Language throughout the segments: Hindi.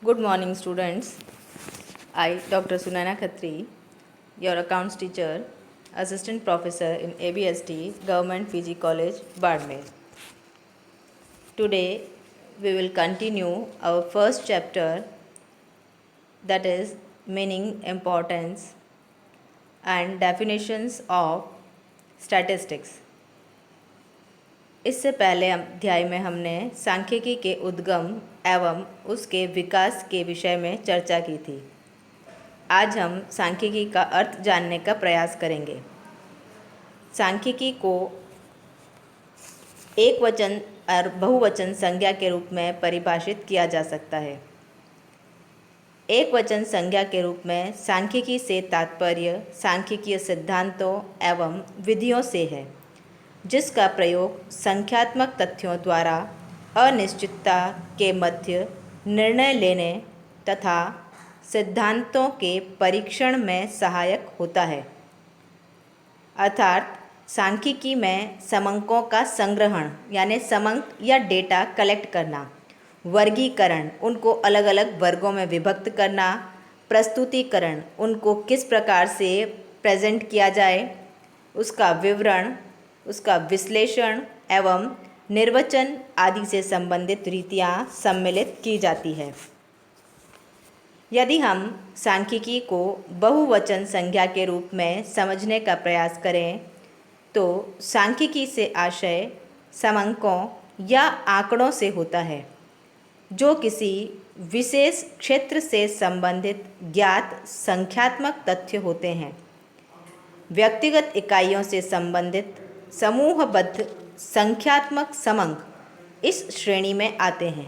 Good morning, students. I, Dr. Sunaina Khatri, your accounts teacher, assistant professor in ABST, Government PG College, Badmer. Today, we will continue our first chapter, that is meaning, importance, and definitions of statistics. इससे पहले अध्याय में हमने सांख्यिकी के उद्गम एवं उसके विकास के विषय में चर्चा की थी। आज हम सांख्यिकी का अर्थ जानने का प्रयास करेंगे। सांख्यिकी को एक वचन और बहुवचन संज्ञा के रूप में परिभाषित किया जा सकता है। एक वचन संज्ञा के रूप में सांख्यिकी से तात्पर्य सांख्यिकीय सिद्धांतों एवं विधियों से है, जिसका प्रयोग संख्यात्मक तथ्यों द्वारा अनिश्चितता के मध्य निर्णय लेने तथा सिद्धांतों के परीक्षण में सहायक होता है। अर्थात सांख्यिकी में समंकों का संग्रहण यानी समंक या डेटा कलेक्ट करना, वर्गीकरण, उनको अलग अलग वर्गों में विभक्त करना, प्रस्तुतिकरण, उनको किस प्रकार से प्रेजेंट किया जाए, उसका विवरण, उसका विश्लेषण एवं निर्वचन आदि से संबंधित रीतियाँ सम्मिलित की जाती है। यदि हम सांख्यिकी को बहुवचन संज्ञा के रूप में समझने का प्रयास करें तो सांख्यिकी से आशय समंकों या आंकड़ों से होता है, जो किसी विशेष क्षेत्र से संबंधित ज्ञात संख्यात्मक तथ्य होते हैं। व्यक्तिगत इकाइयों से संबंधित समूहबद्ध संख्यात्मक समंक इस श्रेणी में आते हैं,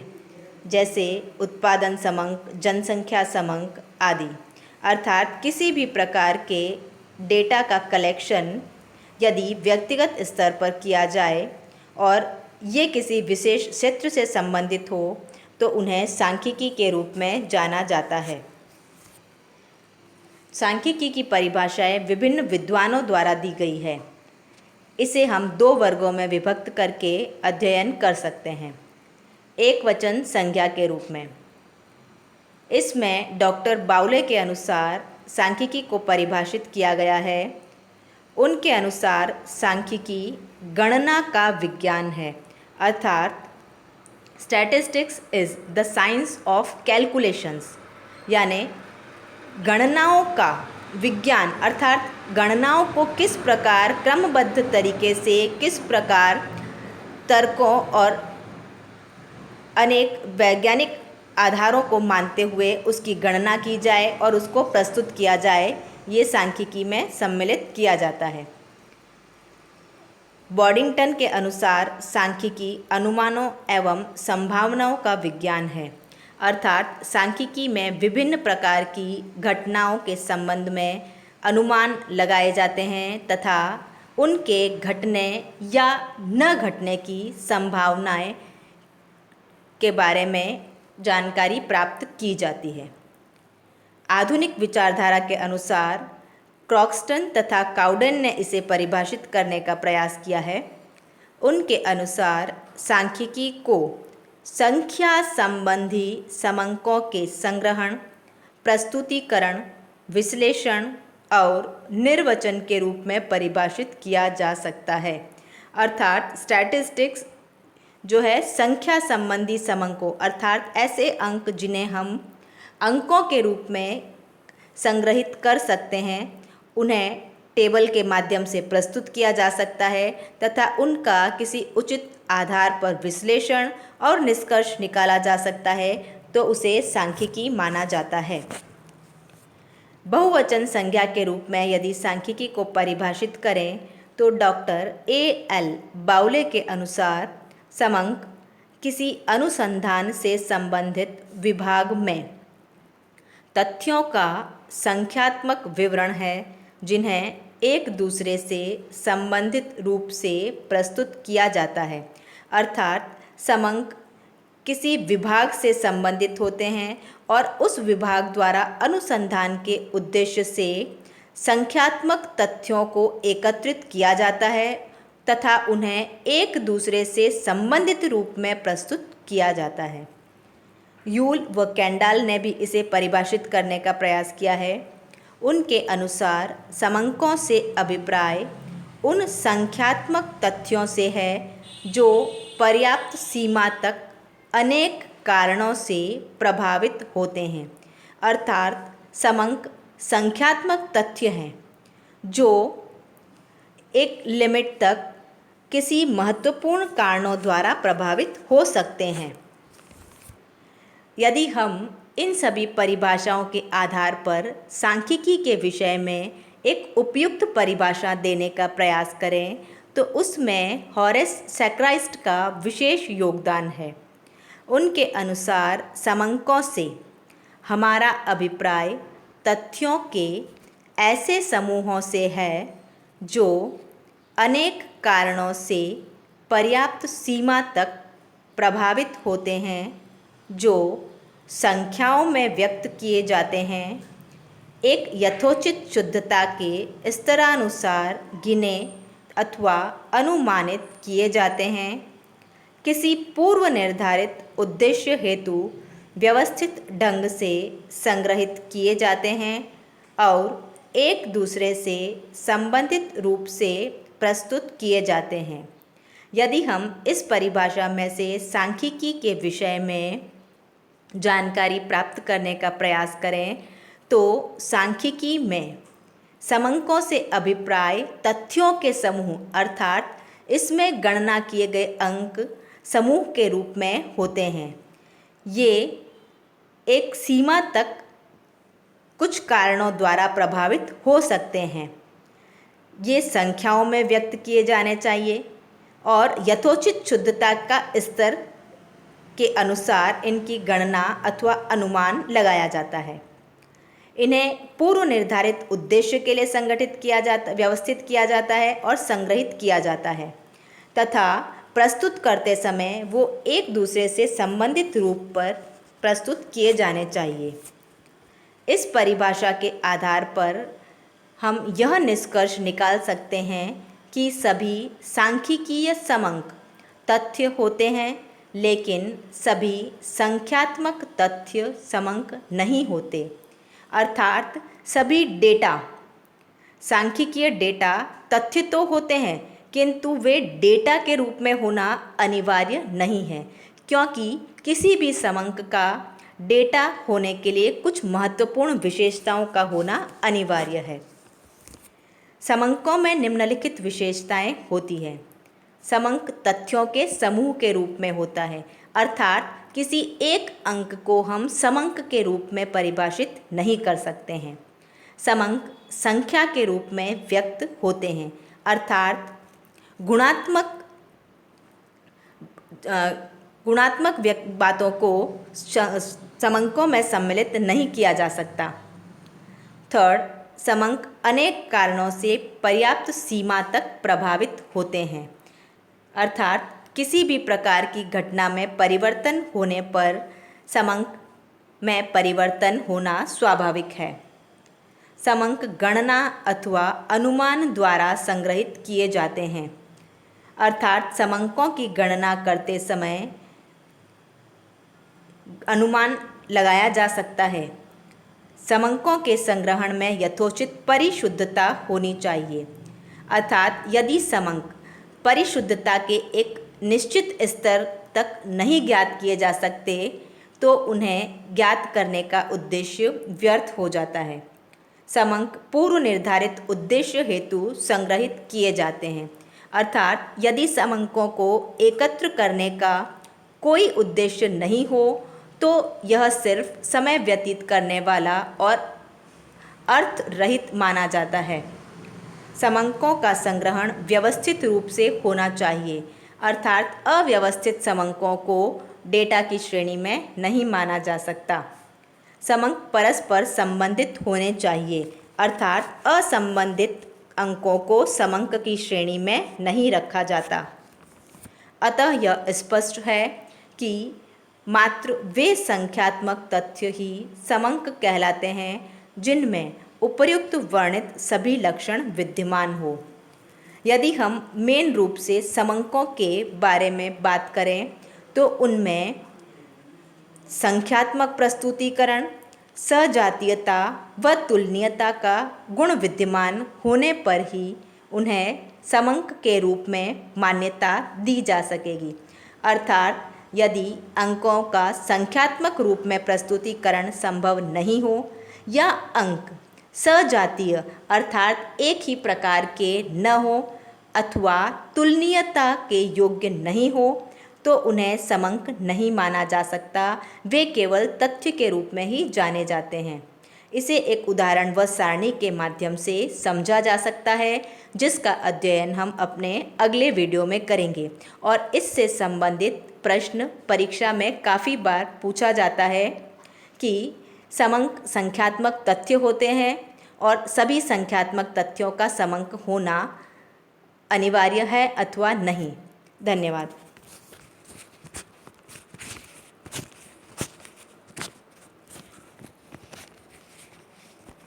जैसे उत्पादन समंक, जनसंख्या समंक आदि। अर्थात किसी भी प्रकार के डेटा का कलेक्शन यदि व्यक्तिगत स्तर पर किया जाए और ये किसी विशेष क्षेत्र से संबंधित हो तो उन्हें सांख्यिकी के रूप में जाना जाता है। सांख्यिकी की परिभाषाएं विभिन्न विद्वानों द्वारा दी गई है। इसे हम दो वर्गों में विभक्त करके अध्ययन कर सकते हैं। एक वचन संज्ञा के रूप में, इसमें डॉक्टर बाउले के अनुसार सांख्यिकी को परिभाषित किया गया है। उनके अनुसार सांख्यिकी गणना का विज्ञान है, अर्थात statistics is the science of calculations, यानी गणनाओं का विज्ञान, अर्थात गणनाओं को किस प्रकार क्रमबद्ध तरीके से, किस प्रकार तर्कों और अनेक वैज्ञानिक आधारों को मानते हुए उसकी गणना की जाए और उसको प्रस्तुत किया जाए, ये सांख्यिकी में सम्मिलित किया जाता है। बॉडिंगटन के अनुसार सांख्यिकी अनुमानों एवं संभावनाओं का विज्ञान है, अर्थात सांख्यिकी में विभिन्न प्रकार की घटनाओं के संबंध में अनुमान लगाए जाते हैं तथा उनके घटने या न घटने की संभावनाएं के बारे में जानकारी प्राप्त की जाती है। आधुनिक विचारधारा के अनुसार क्रॉक्सटन तथा काउडेन ने इसे परिभाषित करने का प्रयास किया है। उनके अनुसार सांख्यिकी को संख्या संबंधी समंकों के संग्रहण, प्रस्तुतिकरण, विश्लेषण और निर्वचन के रूप में परिभाषित किया जा सकता है। अर्थात स्टैटिस्टिक्स जो है संख्या संबंधी समंकों, अर्थात ऐसे अंक जिन्हें हम अंकों के रूप में संग्रहित कर सकते हैं, उन्हें टेबल के माध्यम से प्रस्तुत किया जा सकता है तथा उनका किसी उचित आधार पर विश्लेषण और निष्कर्ष निकाला जा सकता है, तो उसे सांख्यिकी माना जाता है। बहुवचन संज्ञा के रूप में यदि सांख्यिकी को परिभाषित करें तो डॉक्टर A.L. बाउले के अनुसार समंक किसी अनुसंधान से संबंधित विभाग में तथ्यों का संख्यात्मक विवरण है, जिन्हें एक दूसरे से संबंधित रूप से प्रस्तुत किया जाता है। अर्थात समंक किसी विभाग से संबंधित होते हैं और उस विभाग द्वारा अनुसंधान के उद्देश्य से संख्यात्मक तथ्यों को एकत्रित किया जाता है तथा उन्हें एक दूसरे से संबंधित रूप में प्रस्तुत किया जाता है। यूल व कैंडाल ने भी इसे परिभाषित करने का प्रयास किया है। उनके अनुसार समंकों से अभिप्राय उन संख्यात्मक तथ्यों से है जो पर्याप्त सीमा तक अनेक कारणों से प्रभावित होते हैं। अर्थात समंक संख्यात्मक तथ्य हैं जो एक लिमिट तक किसी महत्वपूर्ण कारणों द्वारा प्रभावित हो सकते हैं। यदि हम इन सभी परिभाषाओं के आधार पर सांख्यिकी के विषय में एक उपयुक्त परिभाषा देने का प्रयास करें तो उसमें हॉरेस सैक्राइस्ट का विशेष योगदान है। उनके अनुसार समंकों से हमारा अभिप्राय तथ्यों के ऐसे समूहों से है जो अनेक कारणों से पर्याप्त सीमा तक प्रभावित होते हैं, जो संख्याओं में व्यक्त किए जाते हैं, एक यथोचित शुद्धता के स्तरानुसार गिने अथवा अनुमानित किए जाते हैं, किसी पूर्व निर्धारित उद्देश्य हेतु व्यवस्थित ढंग से संग्रहित किए जाते हैं और एक दूसरे से संबंधित रूप से प्रस्तुत किए जाते हैं। यदि हम इस परिभाषा में से सांख्यिकी के विषय में जानकारी प्राप्त करने का प्रयास करें तो सांख्यिकी में समंकों से अभिप्राय तथ्यों के समूह अर्थात इसमें गणना किए गए अंक समूह के रूप में होते हैं। ये एक सीमा तक कुछ कारणों द्वारा प्रभावित हो सकते हैं। ये संख्याओं में व्यक्त किए जाने चाहिए और यथोचित शुद्धता का स्तर के अनुसार इनकी गणना अथवा अनुमान लगाया जाता है। इन्हें पूर्व निर्धारित उद्देश्य के लिए व्यवस्थित किया जाता है और संग्रहित किया जाता है तथा प्रस्तुत करते समय वो एक दूसरे से संबंधित रूप पर प्रस्तुत किए जाने चाहिए। इस परिभाषा के आधार पर हम यह निष्कर्ष निकाल सकते हैं कि सभी सांख्यिकीय समंक तथ्य होते हैं, लेकिन सभी संख्यात्मक तथ्य समंक नहीं होते। अर्थात सभी डेटा सांख्यिकीय डेटा तथ्य तो होते हैं, किंतु वे डेटा के रूप में होना अनिवार्य नहीं है, क्योंकि किसी भी समंक का डेटा होने के लिए कुछ महत्वपूर्ण विशेषताओं का होना अनिवार्य है। समंकों में निम्नलिखित विशेषताएं होती हैं। समंक तथ्यों के समूह के रूप में होता है, अर्थात किसी एक अंक को हम समंक के रूप में परिभाषित नहीं कर सकते हैं। समंक संख्या के रूप में व्यक्त होते हैं, अर्थात गुणात्मक बातों को समंकों में सम्मिलित नहीं किया जा सकता। थर्ड, समंक अनेक कारणों से पर्याप्त सीमा तक प्रभावित होते हैं, अर्थात किसी भी प्रकार की घटना में परिवर्तन होने पर समंक में परिवर्तन होना स्वाभाविक है। समंक गणना अथवा अनुमान द्वारा संग्रहित किए जाते हैं, अर्थात समंकों की गणना करते समय अनुमान लगाया जा सकता है। समंकों के संग्रहण में यथोचित परिशुद्धता होनी चाहिए, अर्थात यदि समंक परिशुद्धता के एक निश्चित स्तर तक नहीं ज्ञात किए जा सकते तो उन्हें ज्ञात करने का उद्देश्य व्यर्थ हो जाता है। समंक पूर्व निर्धारित उद्देश्य हेतु संग्रहित किए जाते हैं, अर्थात यदि समंकों को एकत्र करने का कोई उद्देश्य नहीं हो तो यह सिर्फ समय व्यतीत करने वाला और अर्थ रहित माना जाता है। समंकों का संग्रहण व्यवस्थित रूप से होना चाहिए, अर्थात अव्यवस्थित समंकों को डेटा की श्रेणी में नहीं माना जा सकता। समंक परस्पर संबंधित होने चाहिए, अर्थात असंबंधित अंकों को समंक की श्रेणी में नहीं रखा जाता। अतः यह स्पष्ट है कि मात्र वे संख्यात्मक तथ्य ही समंक कहलाते हैं जिनमें उपर्युक्त वर्णित सभी लक्षण विद्यमान हो। यदि हम मेन रूप से समंकों के बारे में बात करें तो उनमें संख्यात्मक प्रस्तुतिकरण सजातीयता व तुलनीयता का गुण विद्यमान होने पर ही उन्हें समंक के रूप में मान्यता दी जा सकेगी। अर्थात यदि अंकों का संख्यात्मक रूप में प्रस्तुतिकरण संभव नहीं हो या अंक सजातीय अर्थात एक ही प्रकार के न हो अथवा तुलनीयता के योग्य नहीं हो तो उन्हें समंक नहीं माना जा सकता, वे केवल तथ्य के रूप में ही जाने जाते हैं। इसे एक उदाहरण व सारणी के माध्यम से समझा जा सकता है, जिसका अध्ययन हम अपने अगले वीडियो में करेंगे। और इससे संबंधित प्रश्न परीक्षा में काफ़ी बार पूछा जाता है कि समंक संख्यात्मक तथ्य होते हैं और सभी संख्यात्मक तथ्यों का समंक होना अनिवार्य है अथवा नहीं। धन्यवाद।